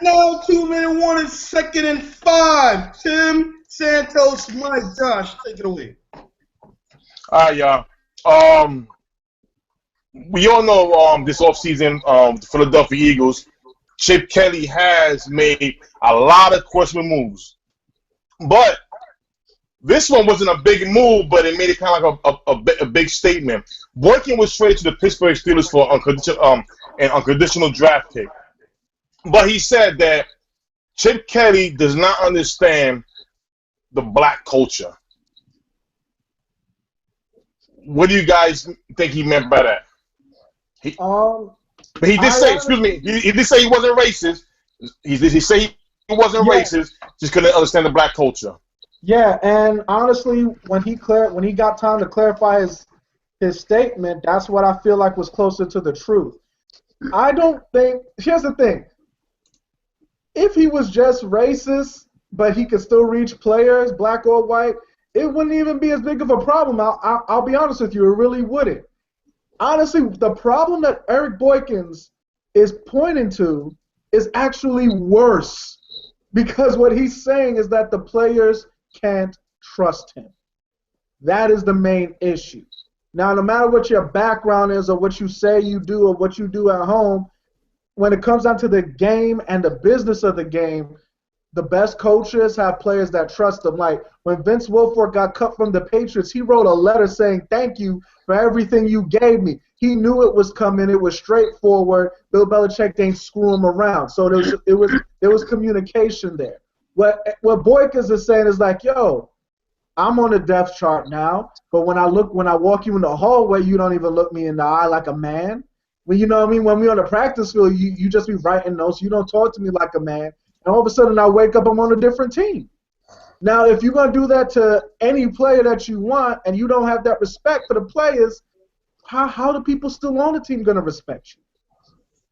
Now 2-minute warning, 2nd and 5. Tim Santos, Mike, Josh, take it away. All right, y'all. We all know this offseason, the Philadelphia Eagles, Chip Kelly has made a lot of questionable moves. But this one wasn't a big move, but it made it kind of like a big statement. Boykin was traded to the Pittsburgh Steelers for an unconditional draft pick. But he said that Chip Kelly does not understand the black culture. What do you guys think he meant by that? But he did say, excuse me, he did say he wasn't racist. He said he wasn't racist, just couldn't understand the black culture. Yeah, and honestly, when he got time to clarify his statement, that's what I feel like was closer to the truth. I don't think. Here's the thing: if he was just racist, but he could still reach players, black or white, it wouldn't even be as big of a problem. I'll be honest with you, it really wouldn't. Honestly, the problem that Eric Boykins is pointing to is actually worse, because what he's saying is that the players can't trust him. That is the main issue. Now, no matter what your background is or what you say you do or what you do at home, when it comes down to the game and the business of the game, the best coaches have players that trust them. Like when Vince Wilfork got cut from the Patriots, he wrote a letter saying, "Thank you for everything you gave me." He knew it was coming. It was straightforward. Bill Belichick didn't screw him around. So there was communication there. What Boykins is saying is like, yo, I'm on the depth chart now, but when I walk you in the hallway, you don't even look me in the eye like a man. When you know what I mean? When we're on the practice field, you just be writing notes. You don't talk to me like a man. And all of a sudden I wake up, I'm on a different team. Now, if you're going to do that to any player that you want and you don't have that respect for the players, how do people still on the team going to respect you?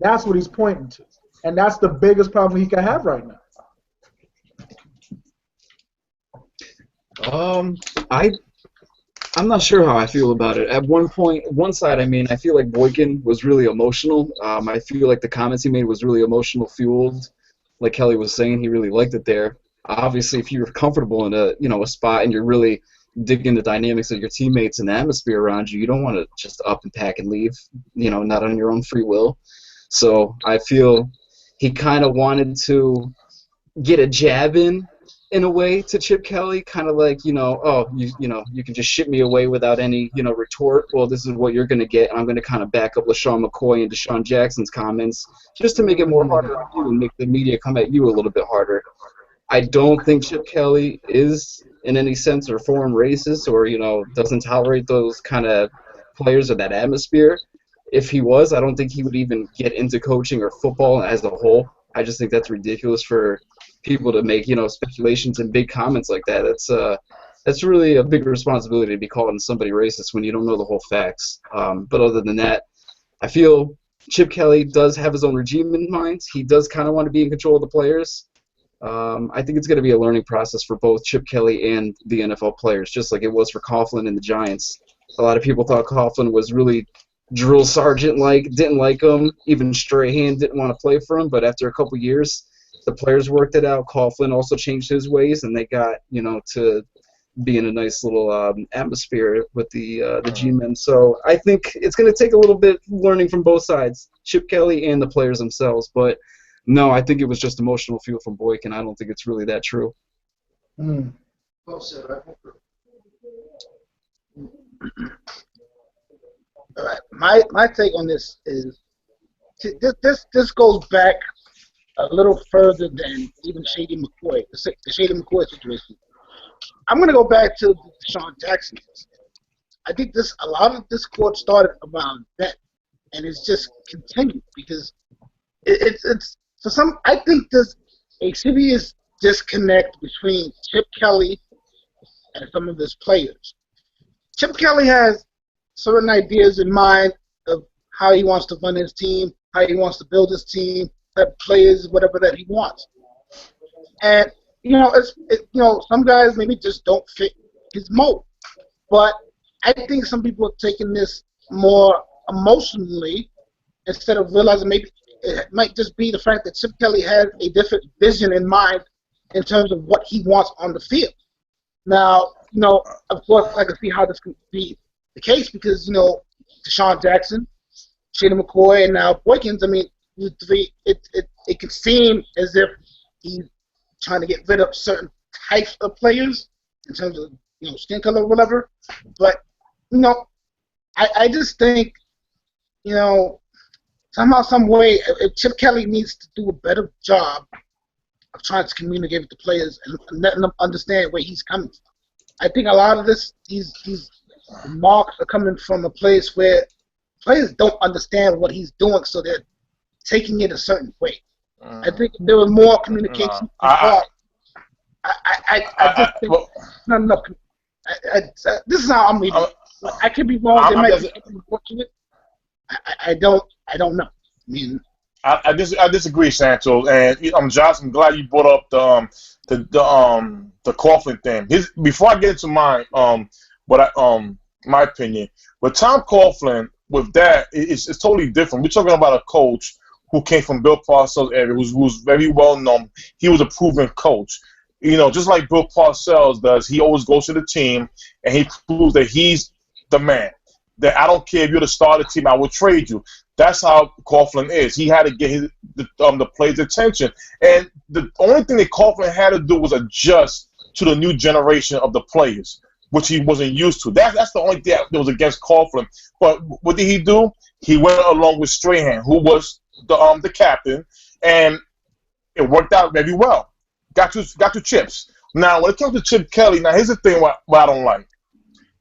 That's what he's pointing to. And that's the biggest problem he can have right now. I'm not sure how I feel about it. At one side, I feel like Boykin was really emotional. I feel like the comments he made was really emotional fueled. Like Kelly was saying, he really liked it there. Obviously, if you're comfortable in a spot and you're really digging the dynamics of your teammates and the atmosphere around you, you don't want to just up and pack and leave, not on your own free will. So I feel he kind of wanted to get a jab in a way to Chip Kelly, kind of like, you can just ship me away without any, retort. Well, this is what you're going to get, and I'm going to kind of back up LaShawn McCoy and Deshaun Jackson's comments just to make it more harder on you and make the media come at you a little bit harder. I don't think Chip Kelly is in any sense or form racist or, doesn't tolerate those kind of players or that atmosphere. If he was, I don't think he would even get into coaching or football as a whole. I just think that's ridiculous for people to make, speculations and big comments like that. That's really a big responsibility to be calling somebody racist when you don't know the whole facts. But other than that, I feel Chip Kelly does have his own regime in mind. He does kind of want to be in control of the players. I think it's going to be a learning process for both Chip Kelly and the NFL players, just like it was for Coughlin and the Giants. A lot of people thought Coughlin was really drill sergeant-like, didn't like him. Even Strahan didn't want to play for him, but after a couple years, the players worked it out. Coughlin also changed his ways, and they got, to be in a nice little atmosphere with the G-men. So I think it's going to take a little bit learning from both sides, Chip Kelly and the players themselves. But no, I think it was just emotional fuel from Boykin. I don't think it's really that true. Well said. All right. My take on this is this goes back a little further than even Shady McCoy, the Shady McCoy situation. I'm going to go back to Deshaun Jackson. I think a lot of this court started around that, and it's just continued because it's for some. I think there's a serious disconnect between Chip Kelly and some of his players. Chip Kelly has certain ideas in mind of how he wants to run his team, how he wants to build his team, type of players, whatever that he wants. And some guys maybe just don't fit his mold. But I think some people are taking this more emotionally instead of realizing maybe it might just be the fact that Chip Kelly had a different vision in mind in terms of what he wants on the field. Now, of course, I can see how this could be the case because, Deshaun Jackson, Shady McCoy, and now Boykins, it could seem as if he's trying to get rid of certain types of players in terms of, skin color or whatever. But, I just think, somehow, some way, Chip Kelly needs to do a better job of trying to communicate with the players and letting them understand where he's coming from. I think a lot of these remarks are coming from a place where players don't understand what he's doing, so they're taking it a certain way. I think if there was more communication. I just think not enough. This is how I'm reading. I could be wrong. There might be something unfortunate. I don't know. I mean, I disagree, Santos, and Josh, I'm glad you brought up the Coughlin thing. Before I get into my my opinion, with Tom Coughlin, with that, it's totally different. We're talking about a coach who came from Bill Parcells' area, who's very well known. He was a proven coach. Just like Bill Parcells does, he always goes to the team and he proves that he's the man. That I don't care if you're the star of the team, I will trade you. That's how Coughlin is. He had to get the players' attention. And the only thing that Coughlin had to do was adjust to the new generation of the players, which he wasn't used to. That's the only thing that was against Coughlin. But what did he do? He went along with Strahan, who was the captain, and it worked out very well. Got to chips. Now, when it comes to Chip Kelly, now here's the thing what I don't like.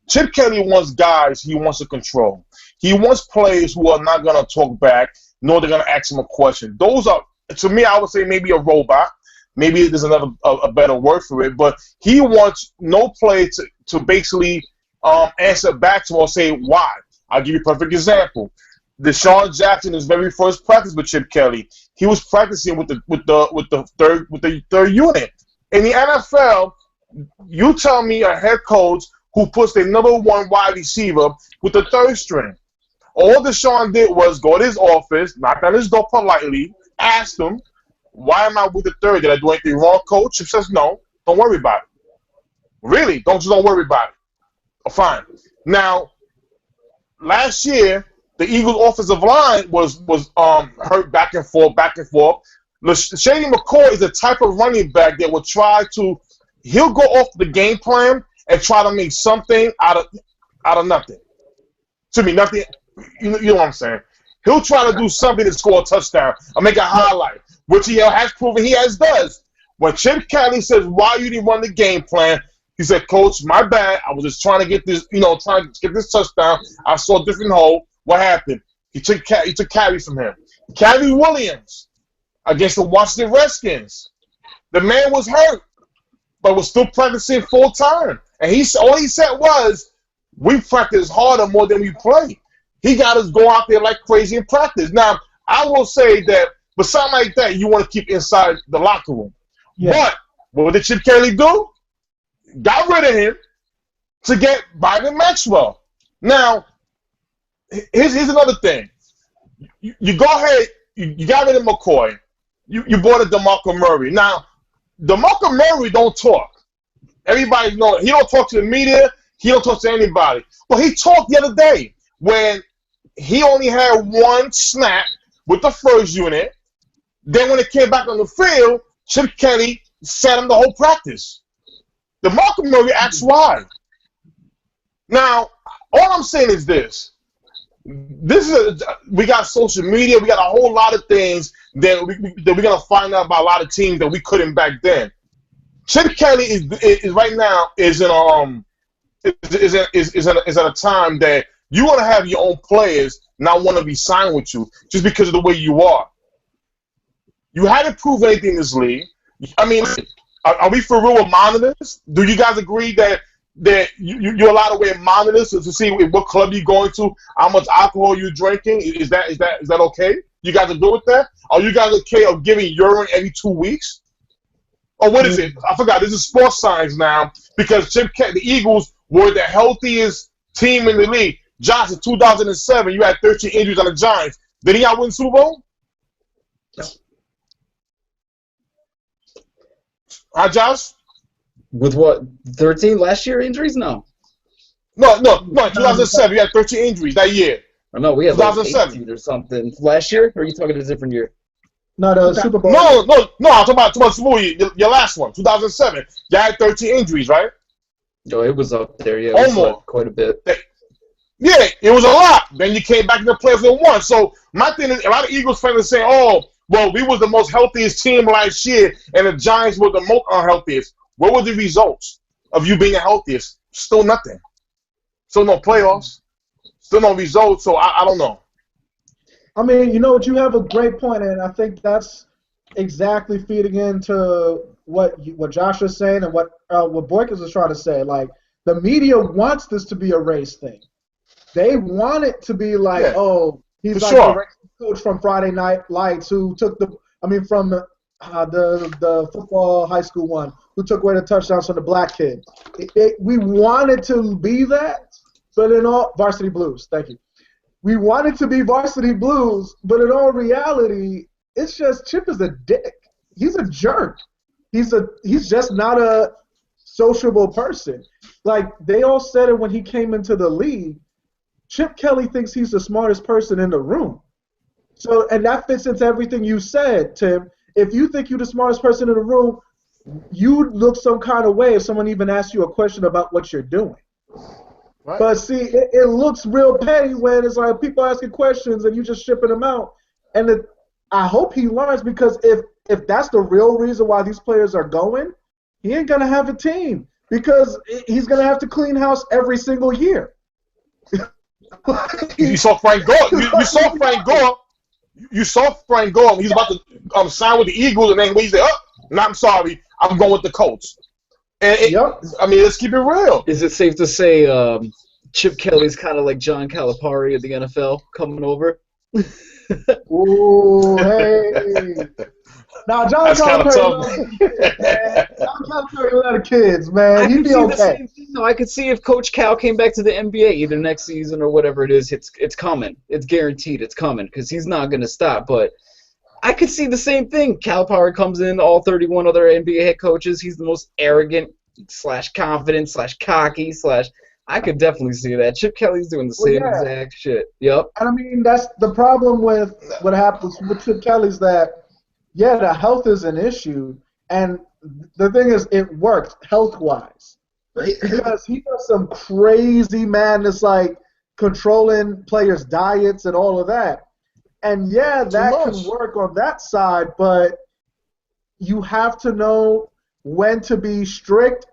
Chip Kelly wants guys he wants to control. He wants players who are not going to talk back, nor they're going to ask him a question. Those are, to me, I would say maybe a robot. Maybe there's a better word for it. But he wants no player to basically answer back to him or say why. I'll give you a perfect example. Deshaun Jackson, his very first practice with Chip Kelly, he was practicing with the third unit. In the NFL, you tell me a head coach who puts the number one wide receiver with the third string. All Deshaun did was go to his office, knock on his door politely, ask him, why am I with the third? Did I do anything wrong, coach? He says, no, don't worry about it. Really? Don't worry about it. Oh, fine. Now, last year, the Eagles' offensive line was hurt back and forth. Shady McCoy is the type of running back that will try to – he'll go off the game plan and try to make something out of nothing. To me, nothing. You know what I'm saying? He'll try to do something to score a touchdown or make a highlight, which he has proven he does. When Chip Kelly says, why you didn't run the game plan, he said, Coach, my bad. I was just trying to get this, trying to get this touchdown. I saw a different hole. What happened? He took carries from him. Carrie Williams against the Washington Redskins. The man was hurt, but was still practicing full time. And all he said was, we practice harder more than we play. He got us go out there like crazy in practice. Now, I will say that, but something like that, you want to keep inside the locker room. Yeah. But what did Chip Kelly do? Got rid of him to get Byron Maxwell. Now, here's another thing. You go ahead, you got rid of McCoy. You brought in DeMarco Murray. Now, DeMarco Murray don't talk. Everybody knows he don't talk to the media. He don't talk to anybody. But he talked the other day when he only had one snap with the first unit. Then when it came back on the field, Chip Kelly sat him the whole practice. DeMarco Murray asked why. Now, all I'm saying is this. We got social media. We got a whole lot of things that we're gonna find out about a lot of teams that we couldn't back then. Chip Kelly is right now is at a time that you want to have your own players not want to be signed with you just because of the way you are. You haven't proven anything in this league. I mean, are we for real with monitors? Do you guys agree that you're allowed to wear monitors to see what club you're going to, how much alcohol you're drinking? Is that okay? You guys are good with that? Are you guys okay of giving urine every 2 weeks? Or what is it? I forgot. This is sports science now because the Eagles were the healthiest team in the league. Josh, in 2007, you had 13 injuries on the Giants. Did he not win Super Bowl? Huh, Josh? With what? 13 last year injuries? No. No. 2007, you had 13 injuries that year. I know we had like 2007. 18 or something last year. Or are you talking a different year? No, the Super Bowl. No. I'm talking about Super Bowl, your last one, 2007. You had 13 injuries, right? No, it was up there. Yeah, it was like quite a bit. Yeah, it was a lot. Then you came back in the playoffs and won. So my thing is, a lot of Eagles fans are saying, "Oh, well, we was the most healthiest team last year, and the Giants were the most unhealthiest." What were the results of you being the healthiest? Still nothing. Still no playoffs. Still no results. So I don't know. I mean, you know what? You have a great point, and I think that's exactly feeding into what Josh was saying and what Boykin was trying to say. Like, the media wants this to be a race thing. They want it to be like, oh, he's like the coach from Friday Night Lights who took from the football high school one who took away the touchdowns from the black kid. We want it to be that, but in all Varsity Blues. Thank you. We want it to be Varsity Blues, but in all reality, it's just Chip is a dick. He's a jerk. He's just not a sociable person. Like, they all said it when he came into the league. Chip Kelly thinks he's the smartest person in the room. So, and that fits into everything you said, Tim. If you think you're the smartest person in the room, you look some kind of way if someone even asks you a question about what you're doing. Right. But see, it looks real petty when it's like people asking questions and you just shipping them out. And I hope he learns, because if that's the real reason why these players are going, he ain't going to have a team, because he's going to have to clean house every single year. You saw Frank Gore. You saw Frank Gore. You saw Frank Gore. He's about to sign with the Eagles, and then he said, "Oh, no, I'm sorry. I'm going with the Colts." And I mean, let's keep it real. Is it safe to say Chip Kelly's kind of like John Calipari of the NFL coming over? Ooh, hey. Now, John Calipari, John Calipari a lot of kids, man. He'd be okay. I could see if Coach Cal came back to the NBA either next season or whatever it is, it's coming. It's guaranteed it's coming, because he's not going to stop. But I could see the same thing. Calipari comes in, all 31 other NBA head coaches. He's the most arrogant / confident / cocky / I could definitely see that. Chip Kelly's doing the same exact shit. Yep. And I mean, that's the problem with what happens with Chip Kelly's, that the health is an issue, and the thing is, it works health-wise. Because he does some crazy madness, like controlling players' diets and all of that. And that can work on that side, but you have to know when to be strict,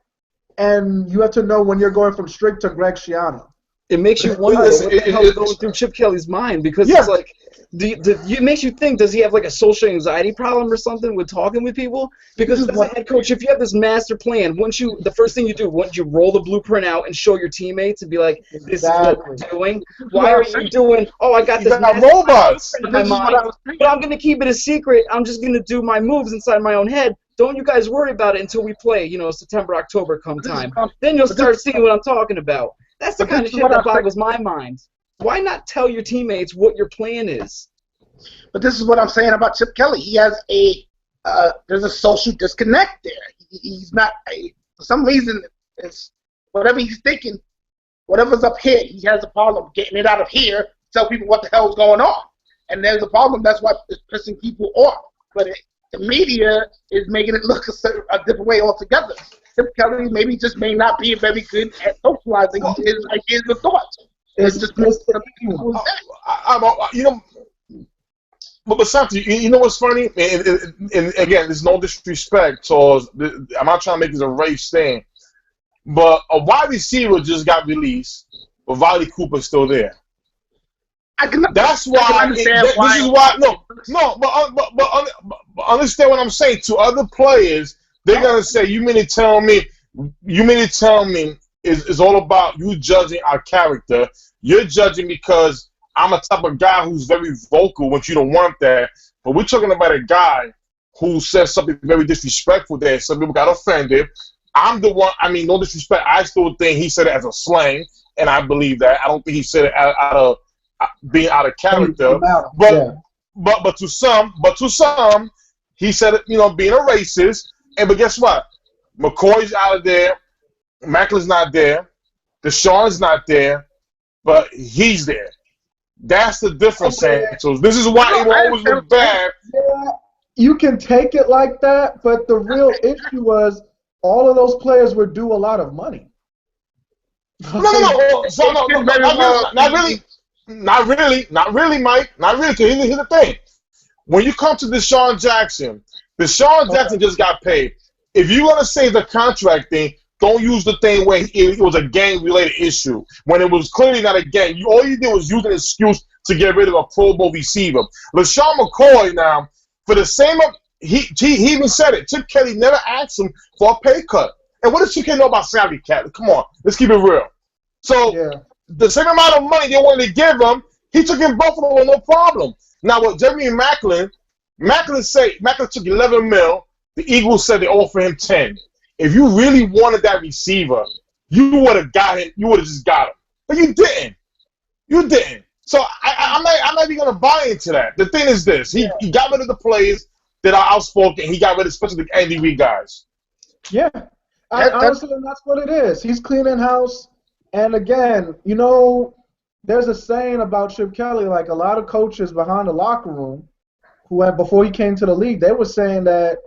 and you have to know when you're going from strict to Greg Schiano. It makes you wonder what the hell is going through Chip Kelly's mind, because it's like, it makes you think, does he have like a social anxiety problem or something with talking with people? Because as a head coach, if you have this master plan, the first thing you do, once you roll the blueprint out and show your teammates and be like, this is what we're doing. Why are you doing, I got this robots in my mind, but I'm going to keep it a secret. I'm just going to do my moves inside my own head. Don't you guys worry about it until we play, September, October come time. Then you'll start seeing what I'm talking about. That's the kind of shit that boggles my mind. Why not tell your teammates what your plan is? But this is what I'm saying about Chip Kelly. He has there's a social disconnect there. He's not, for some reason, it's whatever he's thinking, whatever's up here, he has a problem getting it out of here to tell people what the hell's going on. And there's a problem, that's why it's pissing people off. But the media is making it look a different way altogether. Chip Kelly may not be very good at socializing his ideas and thoughts. It's just but something, you know what's funny? And again, there's no disrespect, so I'm not trying to make this a race thing. But a wide receiver just got released, but Riley Cooper's still there. That's why. I understand this is why. But understand what I'm saying. To other players, they're gonna say, "You mean to tell me? It's all about you judging our character. You're judging because I'm a type of guy who's very vocal when you don't want that. But we're talking about a guy who says something very disrespectful there. Some people got offended. I'm the one. I mean, no disrespect. I still think he said it as a slang, and I believe that. I don't think he said it out of being out of character. but to some, he said, you know, being a racist. But guess what? McCoy's out of there. Macklin's not there. Deshaun's not there. But he's there. That's the difference, Santos. This is why it will always look bad. Yeah, you can take it like that, but the real issue was all of those players were due a lot of money. No, not really, Mike. Not really. Here's the thing. When you come to Deshaun Jackson just got paid. If you're going to say the contract thing, don't use the thing where it was a gang-related issue. When it was clearly not a gang. All you did was use an excuse to get rid of a Pro Bowl receiver. LaShawn McCoy, now, for the same, he even said it. Chip Kelly never asked him for a pay cut. And what does Chip Kelly know about salary cap? Come on, let's keep it real. So, the same amount of money they wanted to give him, he took in Buffalo with no problem. Now, with Jeremy Maclin took 11 mil. The Eagles said they offered him 10. If you really wanted that receiver, you would have got him. You would have just got him, but you didn't. You didn't. So I'm not even gonna buy into that. The thing is this: he got rid of the players that are outspoken. He got rid of especially the Andy Reid guys. Yeah, honestly, that's what it is. He's cleaning house. And again, you know, there's a saying about Chip Kelly. Like a lot of coaches behind the locker room, who had, before he came to the league, they were saying that,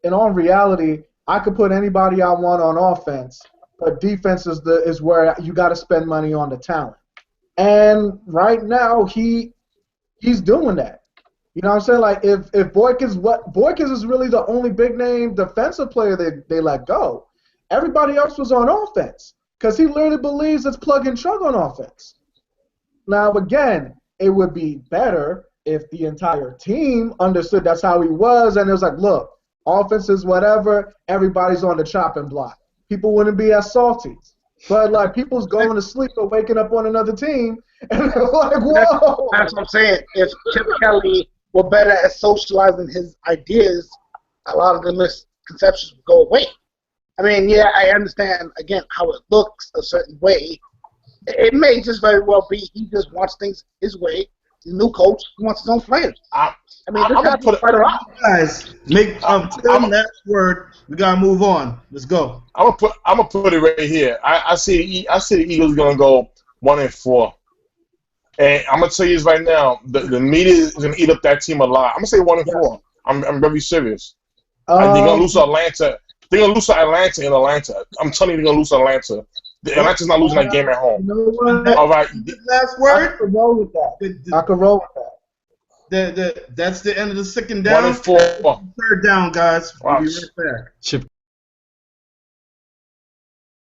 in all reality, I could put anybody I want on offense, but defense is where you got to spend money on the talent. And right now he's doing that. You know what I'm saying? Like if Boykin is really the only big name defensive player they let go. Everybody else was on offense because he literally believes it's plug and chug on offense. Now again, it would be better if the entire team understood that's how he was, and it was like, look, offense is whatever, everybody's on the chopping block. People wouldn't be as salty. But, like, people's going to sleep or waking up on another team, and they're like, whoa. That's what I'm saying. If Chip Kelly were better at socializing his ideas, a lot of the misconceptions would go away. I mean, yeah, I understand, again, how it looks a certain way. It may just very well be he just wants things his way. The new coach wants his own players. I mean, this guy's quite a lot. Guys, tell him that word. We gotta move on. Let's go. I'm gonna put it right here. I see the Eagles gonna go 1-4, and I'm gonna tell you this right now. The media is gonna eat up that team alive. I'm gonna say 1-4. I'm very serious. They're gonna lose to Atlanta. They're gonna lose to Atlanta in Atlanta. I'm telling you, they're gonna lose to Atlanta. Atlanta's not losing that game at home. You know what? All right. Last word. I can roll with that. I can roll with that. That's the end of the second down. 1-4. Third down, guys. We'll be Watch. right back.